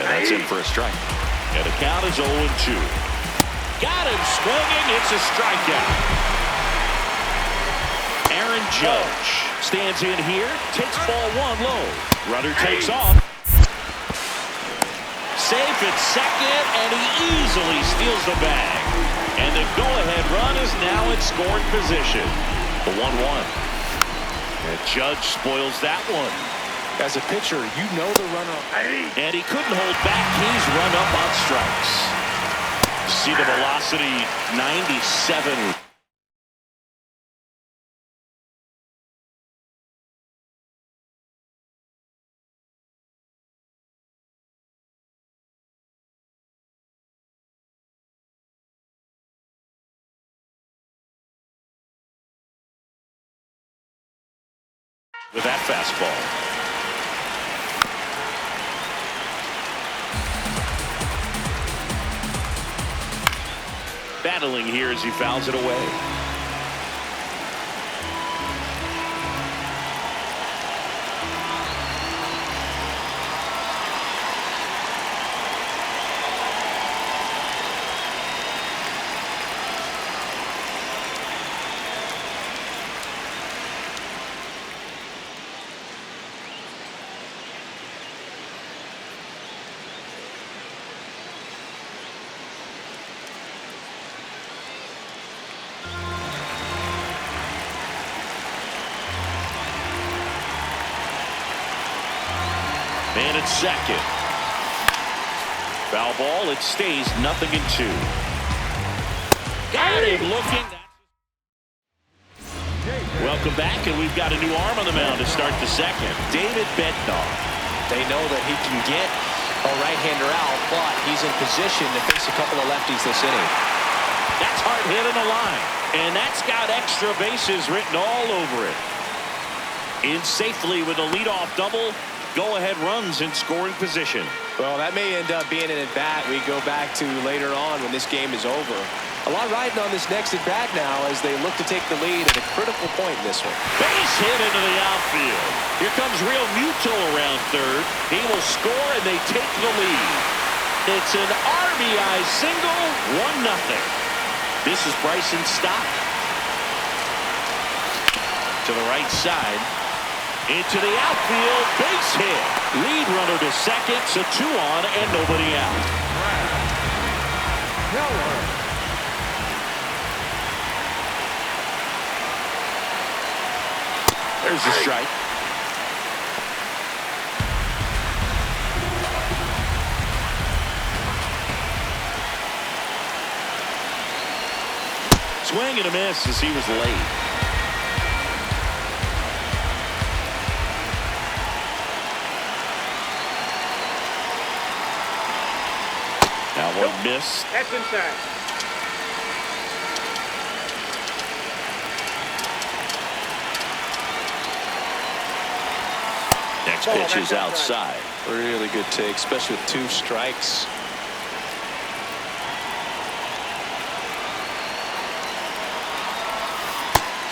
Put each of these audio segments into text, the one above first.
And that's in for a strike. And the count is 0-2. Got him swinging. It's a strikeout. Aaron Judge stands in here. Takes ball one low. Runner takes off. Safe at second, and he easily steals the bag. And the go-ahead run is now in scoring position. The 1-1. And Judge spoils that one. As a pitcher, you know the runner. And he couldn't hold back. He's run up on strikes. See the velocity, 97. With that fastball. Battling here as he fouls it away. Man at second. Foul ball. It stays 0-2. Got him looking. Welcome back, and we've got a new arm on the mound to start the second. David Bednar. They know that he can get a right-hander out, but he's in position to face a couple of lefties this inning. That's hard hit in the line, and that's got extra bases written all over it. In safely with a leadoff double. Go-ahead runs in scoring position. Well, that may end up being an at-bat we go back to later on when this game is over. A lot riding on this next at-bat now as they look to take the lead at a critical point in this one. Base hit into the outfield. Here comes Real Muto around third. He will score, and they take the lead. It's an RBI single, 1-0. This is Bryson Stott. To the right side. Into the outfield, base hit. Lead runner to second, so 2 on and nobody out. There's the strike. Swing and a miss as he was late. That one missed. That's inside. Next pitch is outside. Really good take, especially with 2 strikes.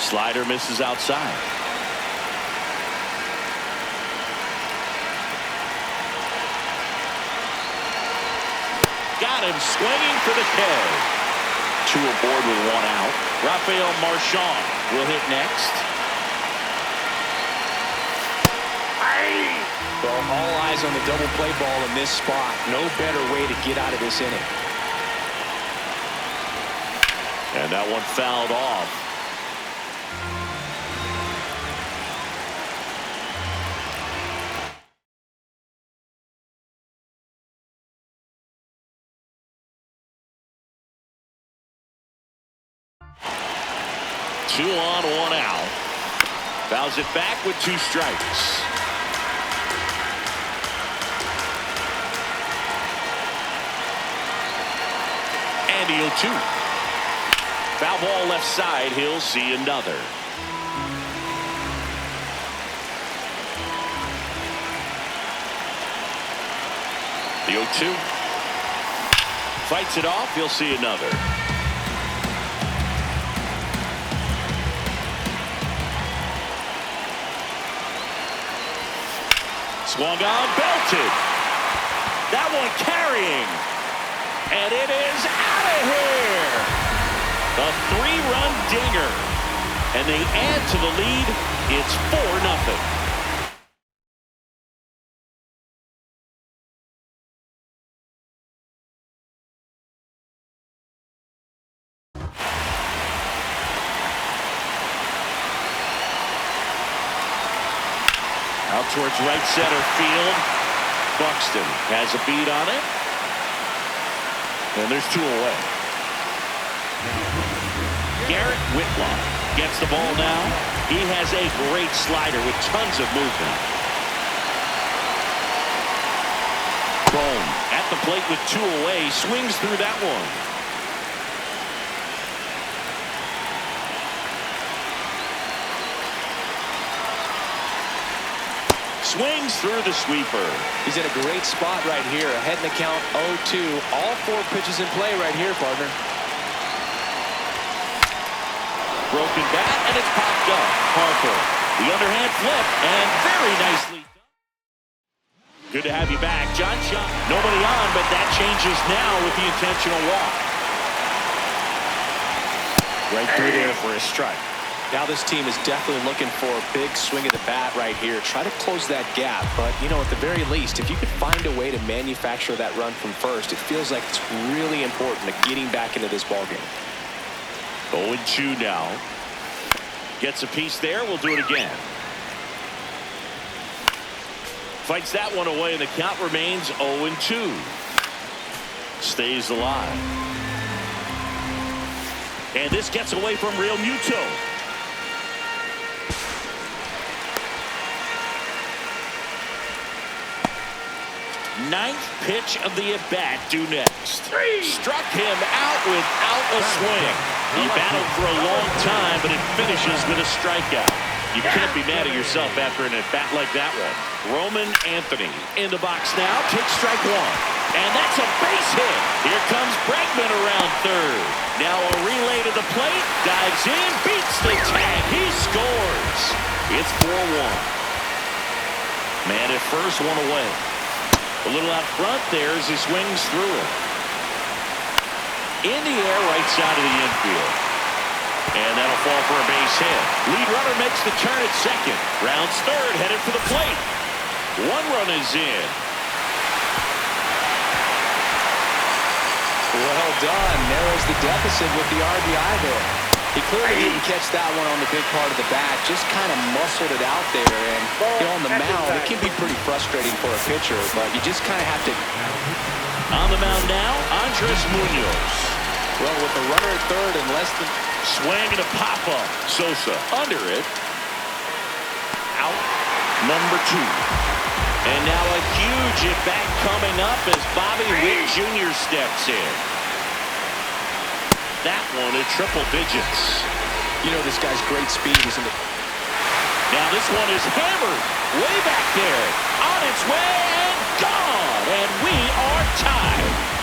Slider misses outside. Got him swinging for the K. 2 aboard with 1 out. Rafael Marchand will hit next. Well, all eyes on the double play ball in this spot. No better way to get out of this inning. And that one fouled off. Two on, 1 out. Fouls it back with 2 strikes. And he'll 2. Foul ball left side. He'll see another. The 0-2. Fights it off. He'll see another. Swung on, belted. That one carrying. And it is out of here. A 3-run dinger. And they add to the lead. It's 4-0. Out towards right center field. Buxton has a beat on it. And there's 2 away. Garrett Whitlock gets the ball now. He has a great slider with tons of movement. Bone at the plate with 2 away. Swings through that one. Swings through the sweeper. He's in a great spot right here. Ahead in the count 0-2. All 4 pitches in play right here, partner. Broken bat, and it's popped up. Harper, the underhand flip, and very nicely done. Good to have you back. John Shot. Nobody on, but that changes now with the intentional walk. Right through there for a strike. Now this team is definitely looking for a big swing of the bat right here. Try to close that gap. But, you know, at the very least, if you could find a way to manufacture that run from first, it feels like it's really important to getting back into this ballgame. 0-2 now. Gets a piece there. We'll do it again. Fights that one away, and the count remains 0-2. Stays alive. And this gets away from Real Muto. 9th pitch of the at-bat due next. Struck him out without a swing. He battled for a long time, but it finishes with a strikeout. You can't be mad at yourself after an at-bat like that one. Roman Anthony in the box now. Takes strike 1. And that's a base hit. Here comes Bregman around third. Now a relay to the plate. Dives in. Beats the tag. He scores. It's 4-1. Man at first, 1 away. A little out front there as he swings through it. In the air, right side of the infield. And that'll fall for a base hit. Lead runner makes the turn at second. Rounds third, headed for the plate. 1 run is in. Well done. Narrows the deficit with the RBI there. He clearly didn't catch that one on the big part of the bat. Just kind of muscled it out there. And you know, on the mound, it can be pretty frustrating for a pitcher, but you just kind of have to. On the mound now, Andres Munoz. Well, with the runner at third and less than. Swing and a pop-up. Sosa under it. Out. Number 2. And now a huge at-bat coming up as Bobby Witt Jr. steps in. That one at triple digits. You know this guy's great speed, isn't it? Now this one is hammered way back there. On its way and gone. And we are tied.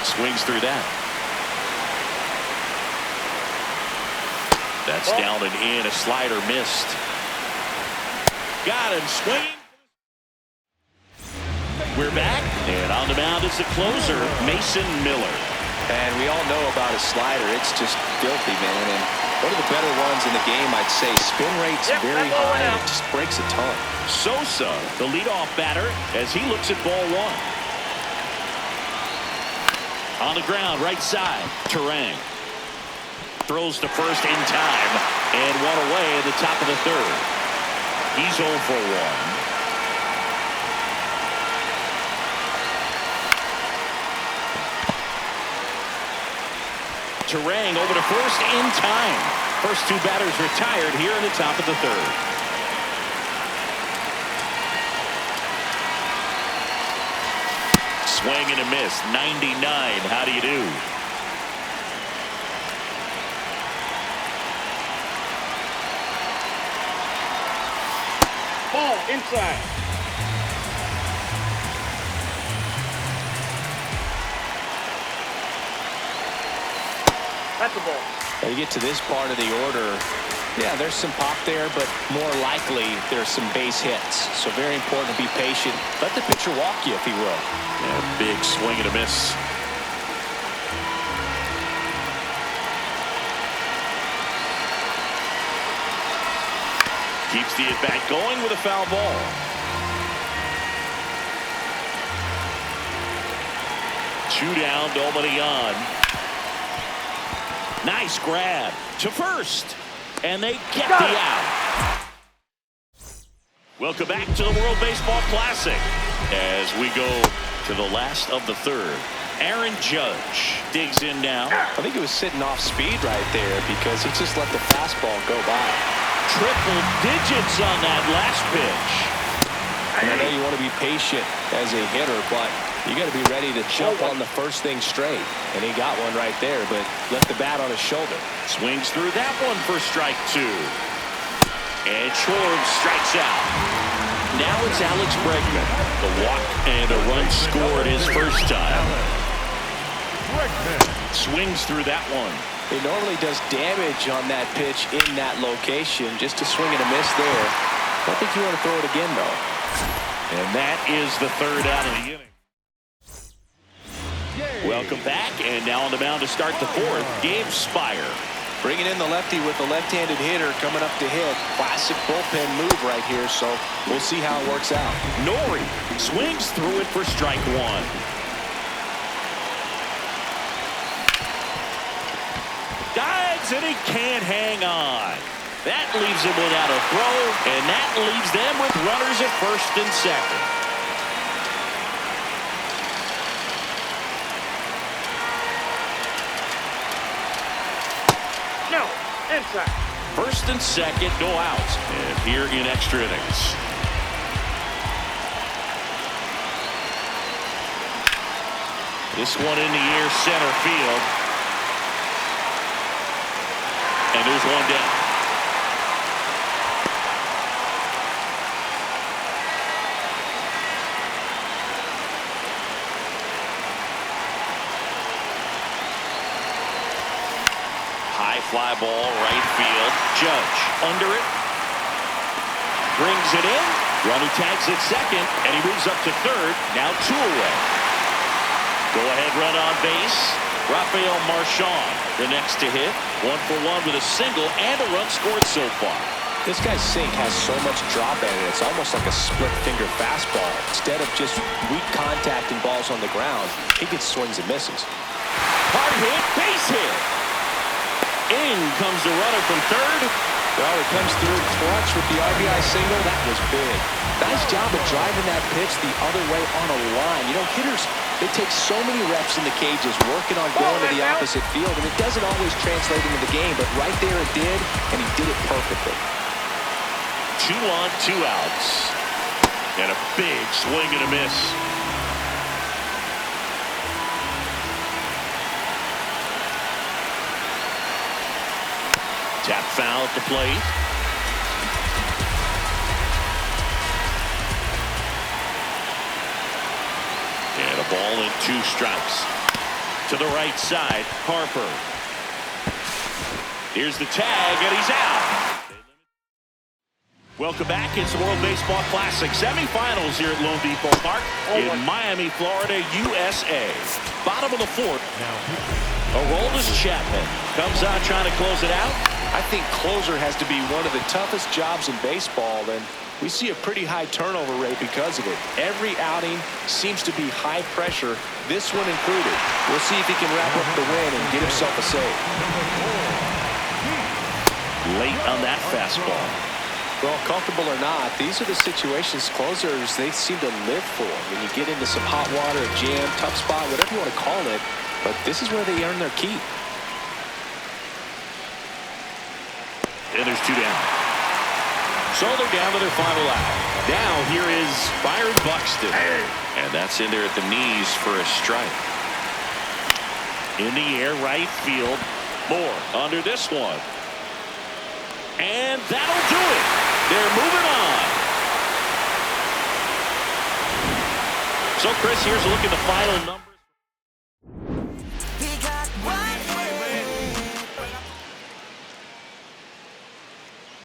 Swings through that. That's down and in. A slider missed. Got him swinging. We're back, and on the mound is the closer, Mason Miller. And we all know about his slider. It's just filthy, man. And one of the better ones in the game, I'd say. Spin rate's very high, and it just breaks a ton. Sosa, the leadoff batter, as he looks at ball 1. On the ground, right side, Turang. Throws to first in time, and 1 away at the top of the 3rd. He's 0 for 1. Turang over to first in time. First 2 batters retired here in the top of the 3rd. Swing and a miss. 99. How do you do? Ball inside. That's a ball. Now you get to this part of the order, Yeah, there's some pop there, but more likely there's some base hits. So very important to be patient. Let the pitcher walk you if he will. Yeah, big swing and a miss. Keeps the at-bat going with a foul ball. Two down, nobody on. Nice grab to first. And they get the out. Welcome back to the World Baseball Classic as we go to the last of the third. Aaron Judge digs in now. I think he was sitting off speed right there because he just let the fastball go by. Triple digits on that last pitch. And I know you want to be patient as a hitter, but you got to be ready to jump on the first thing straight. And he got one right there, but left the bat on his shoulder. Swings through that one for strike two. And Schwarb strikes out. Now it's Alex Bregman. The walk and a run scored his first time. Swings through that one. He normally does damage on that pitch in that location. Just a swing and a miss there. I don't think you want to throw it again, though. And that is the third out of the inning. Welcome back, and now on the mound to start the fourth, Gabe Spire. Bringing in the lefty with the left-handed hitter coming up to hit. Classic bullpen move right here, so we'll see how it works out. Nori swings through it for strike one. Dives, and he can't hang on. That leaves him without a throw, and that leaves them with runners at first and second. No, inside. First and second, no outs. And here in extra innings. This one in the air, center field. And there's one down. High fly ball, right field. Judge under it. Brings it in. Runner tags at second, and he moves up to third. Now two away. Go-ahead run on base. Rafael Marchand, the next to hit. 1-for-1 with a single and a run scored so far. This guy's sink has so much drop in it. It's almost like a split-finger fastball. Instead of just weak contact and balls on the ground, he gets swings and misses. Hard hit, base hit. In comes the runner from third. Well, it comes through clutch with the RBI single. That was big. Nice job of driving that pitch the other way on a line. You know, hitters, they take so many reps in the cages working on going to the opposite field, and it doesn't always translate into the game, but right there it did, and he did it perfectly. 2 on, 2 outs. And a big swing and a miss. Tap foul at the plate. And a ball and 2 strikes. To the right side, Harper. Here's the tag, and he's out. Welcome back. It's the World Baseball Classic semifinals here at Lone Depot Park in Miami, Florida, USA. Bottom of the fourth. Aroldis Chapman comes out trying to close it out. I think closer has to be one of the toughest jobs in baseball, and we see a pretty high turnover rate because of it. Every outing seems to be high pressure, this one included. We'll see if he can wrap up the win and get himself a save. Late on that fastball. Well, comfortable or not, these are the situations closers they seem to live for. When you get into some hot water, a jam, tough spot, whatever you want to call it, but this is where they earn their keep. And there's 2 down. So they're down to their final out. Now here is Byron Buxton. And that's in there at the knees for a strike. In the air, right field. Moore under this one. And that'll do it. They're moving on. So, Chris, here's a look at the final number.